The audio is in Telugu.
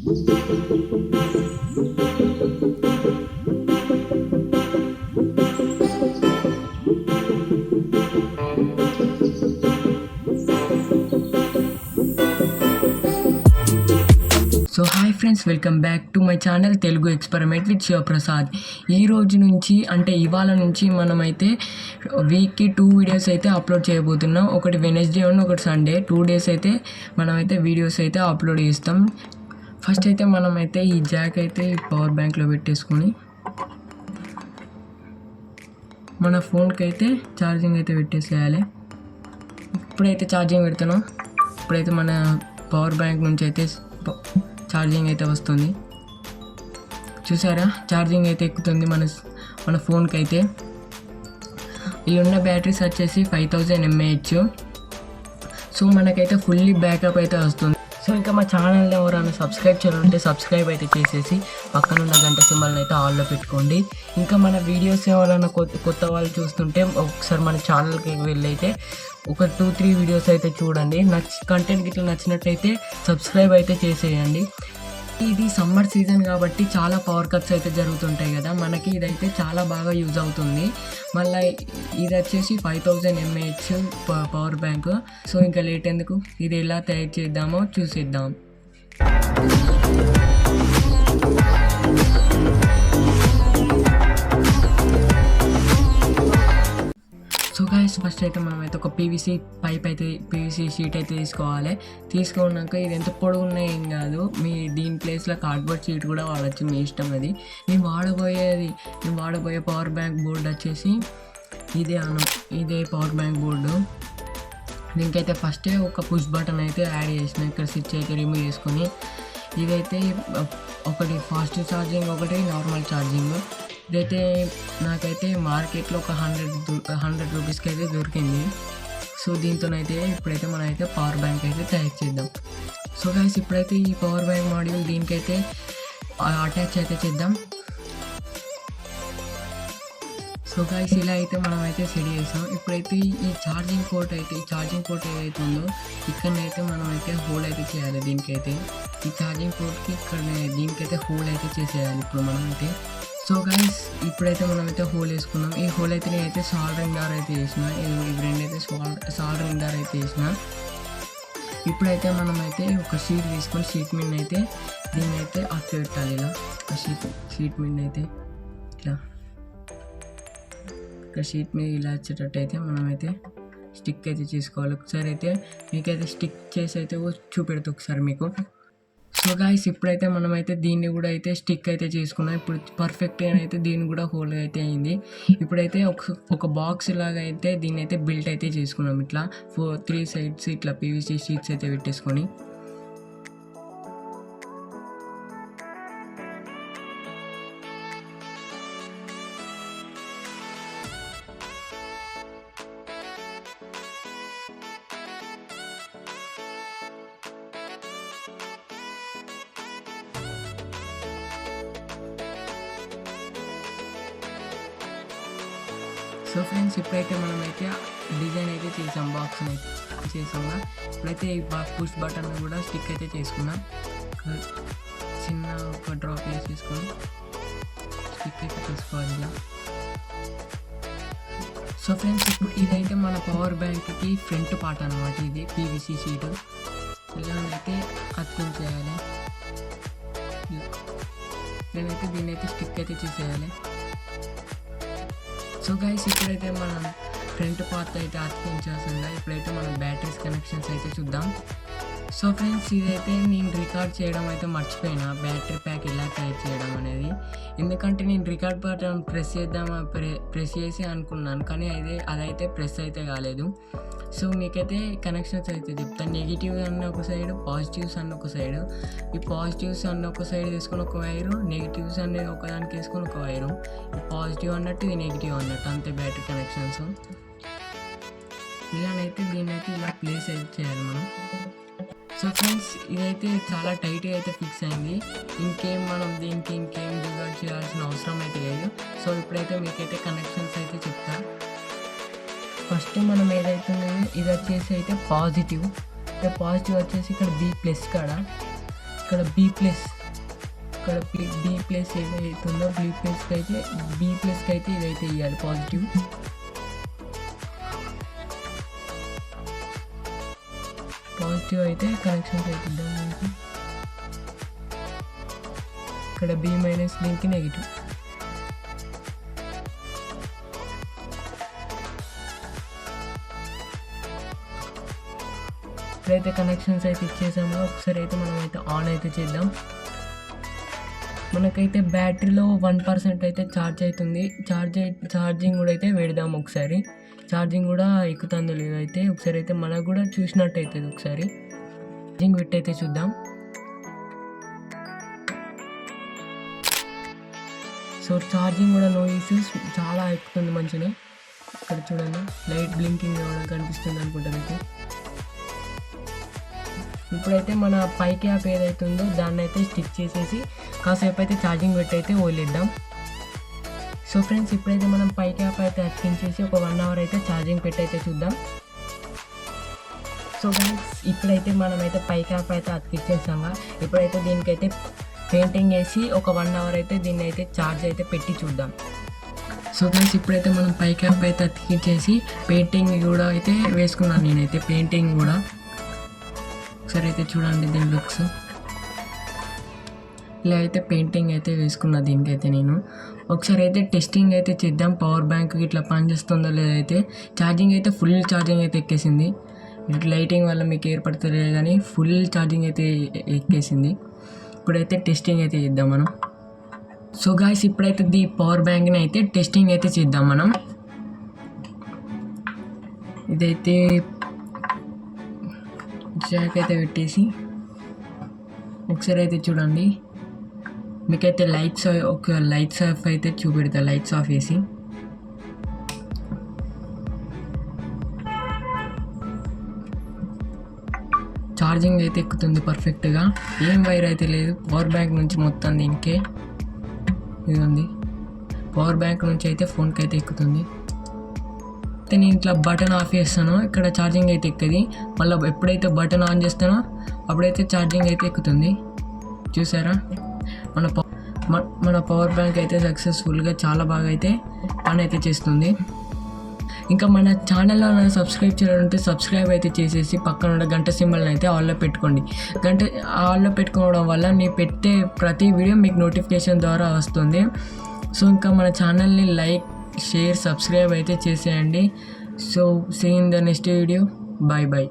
So hi friends, welcome back to my channel Telugu experiment with Shivaprasad. ఈ రోజు నుంచి అంటే ఇవాళ నుంచి మనమైతే వీక్కి 2 వీడియోస్ అయితే అప్లోడ్ చేయబోతున్నాం. ఒకటి వెనస్డే అండ్ ఒకటి సండే. 2 డేస్ అయితే మనమైతే వీడియోస్ అయితే అప్లోడ్ చేస్తాం. ఫస్ట్ అయితే మనమైతే ఈ జాక్ అయితే పవర్ బ్యాంక్లో పెట్టేసుకొని మన ఫోన్కి అయితే ఛార్జింగ్ అయితే పెట్టేసేయాలి. ఇప్పుడైతే ఛార్జింగ్ పెడతాను. ఇప్పుడైతే మన పవర్ బ్యాంక్ నుంచి అయితే ఛార్జింగ్ అయితే వస్తుంది. చూసారా, ఛార్జింగ్ అయితే ఎక్కుతుంది మన ఫోన్కి అయితే. ఈ ఉన్న బ్యాటరీస్ వచ్చేసి 5000 mAh. సో మనకైతే ఫుల్లీ బ్యాకప్ అయితే వస్తుంది. సో ఇంకా మా ఛానల్ని ఎవరైనా సబ్స్క్రైబ్ చేయాలంటే సబ్స్క్రైబ్ అయితే చేసేసి పక్కన ఉన్న గంట సింబల్ని అయితే ఆల్లో పెట్టుకోండి. ఇంకా మన వీడియోస్ ఎవరైనా కొత్త వాళ్ళు చూస్తుంటే ఒకసారి మన ఛానల్కి వెళ్ళైతే ఒక 2-3 వీడియోస్ అయితే చూడండి. కంటెంట్ ఇట్లా నచ్చినట్టయితే సబ్స్క్రైబ్ అయితే చేసేయండి. ఇది సమ్మర్ సీజన్ కాబట్టి చాలా పవర్ కట్స్ అయితే జరుగుతుంటాయి కదా, మనకి ఇదైతే చాలా బాగా యూజ్ అవుతుంది. మళ్ళీ ఇది వచ్చేసి 5000 mAh పవర్ బ్యాంక్. సో ఇంకా లేట్ ఎందుకు, ఇది ఎలా తయారు చేద్దామో చూసేద్దాం. సో గైస్, ఫస్ట్ అయితే మనమైతే ఒక పీవీసీ షీట్ అయితే తీసుకోవాలి. తీసుకున్నాక ఇది ఎంత పొడవు ఉన్నా ఏం కాదు, దీని ప్లేస్లో కార్డ్బోర్డ్ షీట్ కూడా వాడచ్చు, మీ ఇష్టం. అది నేను వాడబోయే పవర్ బ్యాంక్ బోర్డు వచ్చేసి ఇదే పవర్ బ్యాంక్ బోర్డు. దీనికైతే ఫస్టే ఒక పుష్ బటన్ అయితే యాడ్ చేసిన. ఇక్కడ స్విచ్ అయితే రిమూవ్ చేసుకొని ఇదైతే ఒకటి ఫాస్ట్ ఛార్జింగ్, ఒకటి నార్మల్ ఛార్జింగ్. ఇదైతే నాకైతే మార్కెట్లో ఒక 100 రూపీస్కి అయితే దొరికింది. సో దీంతోనైతే ఇప్పుడైతే మనమైతే పవర్ బ్యాంక్ అయితే తయారు చేద్దాం. సో గైస్, ఇప్పుడైతే ఈ పవర్ బ్యాంక్ మాడ్యూల్ దీనికైతే అటాచ్ అయితే చేద్దాం. సో గైస్, ఇలా అయితే మనమైతే సెట్ చేసాం. ఇప్పుడైతే ఈ ఛార్జింగ్ పోర్ట్ ఏదైతే ఉందో ఇక్కడనైతే మనమైతే హోల్ అయితే చేయాలి. దీనికైతే ఈ ఛార్జింగ్ పోర్ట్కి ఇక్కడ దీనికైతే హోల్ అయితే చేసేయాలి ఇప్పుడు మనమైతే. సో గైస్, ఇప్పుడైతే మనమైతే హోల్ వేసుకున్నాం. ఈ హోల్ అయితే నేనైతే సాల్డరింగ్ దార్ అయితే వేసిన. ఇవి రెండైతే సాల్డరింగ్ దార్ అయితే వేసిన. ఇప్పుడైతే మనమైతే ఒక షీట్ తీసుకొని షీట్ మీద అయితే దీన్ని అయితే అట్లా పెట్టాలి. ఇలా షీట్ మీద అయితే ఇట్లా షీట్ మీద ఇలా వచ్చేటట్టు అయితే మనమైతే స్టిక్ అయితే చేసుకోవాలి. ఒకసారి అయితే మీకైతే స్టిక్ చేసి అయితే చూపెడతా ఒకసారి మీకు. సో గాయస్, ఇప్పుడైతే మనమైతే దీన్ని కూడా అయితే స్టిక్ అయితే చేసుకున్నాం. ఇప్పుడు పర్ఫెక్ట్గా అయితే దీన్ని కూడా హోల్ అయితే అయింది. ఇప్పుడైతే ఒక బాక్స్ లాగా అయితే దీన్ని అయితే బిల్ట్ అయితే చేసుకున్నాం. ఇట్లా 3 సైడ్స్ ఇట్లా పీవీసీ షీట్స్ అయితే పెట్టేసుకొని సో ఫ్రెండ్స్, ఇప్పుడైతే మనమైతే డిజైన్ అయితే చేసాం, బాక్స్ అయితే చేసాము. ఇప్పుడైతే ఈ పుష్ బటన్ కూడా స్టిక్ అయితే చేసుకున్నాం. చిన్న ఒక డ్రాప్ వేసేసుకొని స్టిక్ అయితే తీసుకోవాలి ఇలా. సో ఫ్రెండ్స్, ఇప్పుడు ఇదైతే మన పవర్ బ్యాంక్కి ఫ్రంట్ పార్ట్ అనమాట. ఇది పీవీసీ షీటు ఇలా అయితే అతికించేయాలి. నేనైతే దీన్నైతే స్టిక్ అయితే చేసేయాలి. సో గైస్, ఇప్పుడైతే మనం ఫ్రంట్ పార్ట్ అయితే అతికించాల్సిందా. ఇప్పుడైతే మనం బ్యాటరీస్ కనెక్షన్స్ అయితే చూద్దాం. సో ఫ్రెండ్స్, ఇదైతే నేను రికార్డ్ చేయడం అయితే మర్చిపోయినా, బ్యాటరీ ప్యాక్ ఎలా తయారు చేయడం అనేది. ఎందుకంటే నేను రికార్డ్ బటన్ ప్రెస్ చేసి అనుకున్నాను, కానీ అదైతే ప్రెస్ అయితే కాలేదు. సో మీకైతే కనెక్షన్స్ అయితే చెప్తాను. నెగిటివ్ అన్న ఒక సైడ్, పాజిటివ్స్ అన్న ఒక సైడ్. ఈ పాజిటివ్స్ అన్న ఒక సైడ్ తీసుకొని ఒక వైరు, నెగిటివ్స్ అనే ఒకదానికి వేసుకొని ఒక వైరు. ఈ పాజిటివ్ అన్నట్టు, ఇది నెగిటివ్ అన్నట్టు, అంతే బ్యాటరీ కనెక్షన్స్. ఇలానైతే దీన్నైతే ఇలా ప్లేస్ అయితే చేయాలి మనం. సో ఫ్రెండ్స్, ఇదైతే చాలా టైట్గా అయితే ఫిక్స్ అయింది. మనం దీనికి ఇంకేం డివైడ్ చేయాల్సిన అవసరం అయితే లేదు. సో ఇప్పుడైతే మీకైతే కనెక్షన్స్ అయితే చెప్తా. ఫస్ట్ మనం ఏదైతే ఇది వచ్చేసి అయితే పాజిటివ్ వచ్చేసి ఇక్కడ B+ కాడ ఇక్కడ బి ప్లస్ ఏదైతుందో బి ప్లస్కి అయితే ఇదైతే ఇవ్వాలి పాజిటివ్. అయితే కనెక్షన్స్ అయితే ఇద్దాం మనకి. ఇక్కడ బి మైనస్ దీనికి నెగిటివ్. ఇప్పుడైతే కనెక్షన్స్ అయితే ఇచ్చేసాము. ఒకసారి అయితే మనం అయితే ఆన్ అయితే చేద్దాం. మనకైతే బ్యాటరీలో 1% అయితే ఛార్జ్ అవుతుంది. ఛార్జింగ్ కూడా అయితే పెడదాం ఒకసారి. ఛార్జింగ్ కూడా ఎక్కుతుందో లేదో అయితే ఒకసారి అయితే మనకు కూడా చూసినట్టు అవుతుంది. ఒకసారి ఛార్జింగ్ పెట్టి అయితే చూద్దాం. సో ఛార్జింగ్ కూడా నో ఇష్యూస్, చాలా ఎక్కుతుంది మంచిగా. ఇక్కడ చూడండి లైట్ బ్లింకింగ్ కూడా కనిపిస్తుంది అనుకుంటా మీకు. ఇప్పుడైతే మన పై క్యాప్ ఏదైతే ఉందో దాన్ని అయితే స్టిచ్ చేసేసి కాసేపు అయితే ఛార్జింగ్ పెట్టి అయితే వదిలేద్దాం. సో ఫ్రెండ్స్, ఇప్పుడైతే మనం పై క్యాప్ అయితే అతికించేసి ఒక 1 అవర్ అయితే ఛార్జింగ్ పెట్టి అయితే చూద్దాం. సో ఫ్రెండ్స్, ఇప్పుడైతే మనమైతే పై క్యాప్ అయితే అతికించేసాము. ఇప్పుడైతే దీనికైతే పెయింటింగ్ వేసి ఒక 1 అవర్ అయితే దీన్ని అయితే ఛార్జ్ అయితే పెట్టి చూద్దాం. సో ఫ్రెండ్స్, ఇప్పుడైతే మనం పై క్యాప్ అయితే అతికించేసి పెయింటింగ్ కూడా అయితే వేసుకున్నాను నేనైతే. పెయింటింగ్ కూడా ఒకసారి అయితే చూడండి దీని లుక్స్. ఇలా అయితే పెయింటింగ్ అయితే వేసుకున్నా దీనికైతే నేను. ఒకసారి అయితే టెస్టింగ్ అయితే చేద్దాం పవర్ బ్యాంక్ ఇట్లా పనిచేస్తుందో లేదైతే. ఛార్జింగ్ అయితే ఫుల్ ఛార్జింగ్ అయితే ఎక్కేసింది. లైటింగ్ వల్ల మీకు ఏర్పడుతుంది కానీ ఫుల్ ఛార్జింగ్ అయితే ఎక్కేసింది. ఇప్పుడైతే టెస్టింగ్ అయితే చేద్దాం మనం. సో గాయ్స్, ఇప్పుడైతే ది పవర్ బ్యాంక్ని అయితే టెస్టింగ్ అయితే చేద్దాం మనం. ఇదైతే జాక్ అయితే పెట్టేసి ఒకసారి అయితే చూడండి. మీకైతే లైట్స్ ఆఫ్ అయితే చూపెడతా. లైట్స్ ఆఫ్ వేసి ఛార్జింగ్ అయితే ఎక్కుతుంది పర్ఫెక్ట్గా. ఏం వైర్ అయితే లేదు. పవర్ బ్యాంక్ నుంచి మొత్తం దీనికే ఇది ఉంది. పవర్ బ్యాంక్ నుంచి అయితే ఫోన్కి అయితే ఎక్కుతుంది. అయితే నేను ఇట్లా బటన్ ఆఫ్ చేస్తానో ఇక్కడ ఛార్జింగ్ అయితే ఎక్కది. మళ్ళీ ఎప్పుడైతే బటన్ ఆన్ చేస్తానో అప్పుడైతే ఛార్జింగ్ అయితే ఎక్కుతుంది. చూసారా, మన పవర్ బ్యాంక్ అయితే సక్సెస్ఫుల్గా చాలా బాగా అయితే పని అయితే చేస్తుంది. ఇంకా మన ఛానల్లో సబ్స్క్రైబ్ చేయాలంటే సబ్స్క్రైబ్ అయితే చేసేసి పక్కన ఉన్న గంట సింబల్ని అయితే ఆల్లో పెట్టుకోండి. ఆల్లో పెట్టుకోవడం వల్ల నేను పెట్టే ప్రతి వీడియో మీకు నోటిఫికేషన్ ద్వారా వస్తుంది. సో ఇంకా మన ఛానల్ని లైక్, షేర్, సబ్స్క్రైబ్ అయితే చేసేయండి. So see in the next video. Bye bye.